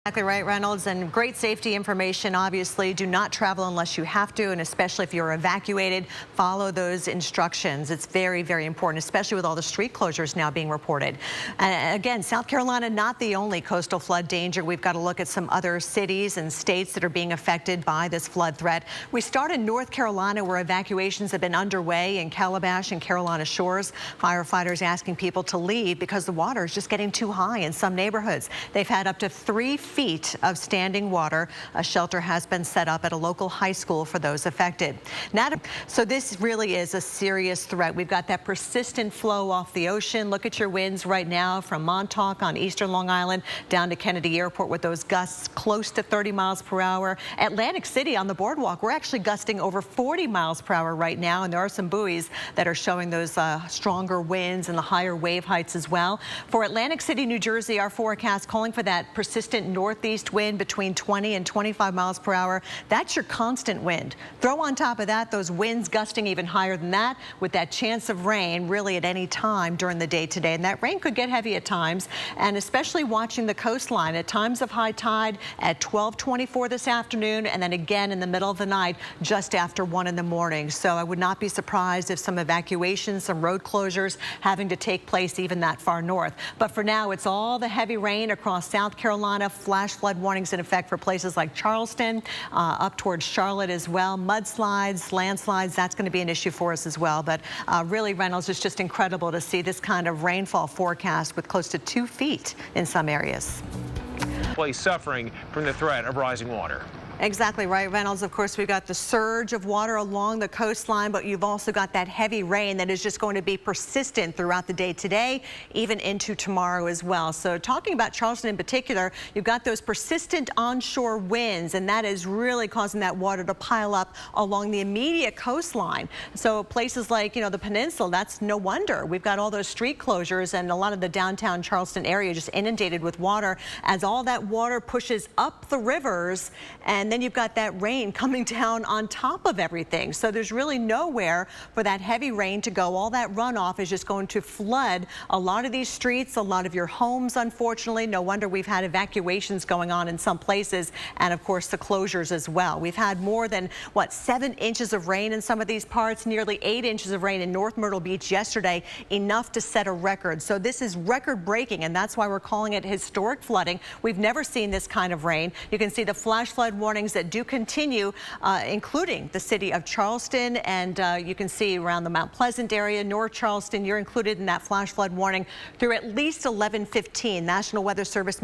Exactly right, Reynolds, and great safety information. Obviously, do not travel unless you have to, and especially if you're evacuated, follow those instructions. It's very, very important, especially with all the street closures now being reported. Again, South Carolina, not the only coastal flood danger. We've got to look at some other cities and states that are being affected by this flood threat. We start in North Carolina, where evacuations have been underway in Calabash and Carolina Shores. Firefighters asking people to leave because the water is just getting too high in some neighborhoods. They've had up to 3 feet of standing water. A shelter has been set up at a local high school for those affected. So this really is a serious threat. We've got that persistent flow off the ocean. Look at your winds right now from Montauk on eastern Long Island down to Kennedy Airport with those gusts close to 30 miles per hour. Atlantic City on the boardwalk, we're actually gusting over 40 miles per hour right now, and there are some buoys that are showing those stronger winds and the higher wave heights as well. For Atlantic City, New Jersey, our forecast calling for that persistent northeast wind between 20 and 25 miles per hour. That's your constant wind. Throw on top of that those winds gusting even higher than that, with that chance of rain really at any time during the day today. And that rain could get heavy at times, and especially watching the coastline at times of high tide at 12:24 this afternoon, and then again in the middle of the night just after 1 in the morning. So I would not be surprised if some evacuations, some road closures having to take place even that far north. But for now, it's all the heavy rain across South Carolina. Flash flood warnings in effect for places like Charleston, up towards Charlotte as well. Mudslides, landslides, that's going to be an issue for us as well. But really, Reynolds, it's just incredible to see this kind of rainfall forecast with close to 2 feet in some areas. Place suffering from the threat of rising water. Exactly right, Reynolds. Of course, we've got the surge of water along the coastline, but you've also got that heavy rain that is just going to be persistent throughout the day today, even into tomorrow as well. So talking about Charleston in particular, you've got those persistent onshore winds, and that is really causing that water to pile up along the immediate coastline. So places like, the peninsula, that's no wonder. We've got all those street closures and a lot of the downtown Charleston area just inundated with water as all that water pushes up the rivers, and then you've got that rain coming down on top of everything. So there's really nowhere for that heavy rain to go. All that runoff is just going to flood a lot of these streets, a lot of your homes, unfortunately. No wonder we've had evacuations going on in some places, and of course the closures as well. We've had more than, 7 inches of rain in some of these parts, nearly 8 inches of rain in North Myrtle Beach yesterday, enough to set a record. So this is record breaking, and that's why we're calling it historic flooding. We've never seen this kind of rain. You can see the flash flood warnings that do continue, including the city of Charleston, and you can see around the Mount Pleasant area, North Charleston, you're included in that flash flood warning through at least 11:15. National Weather Service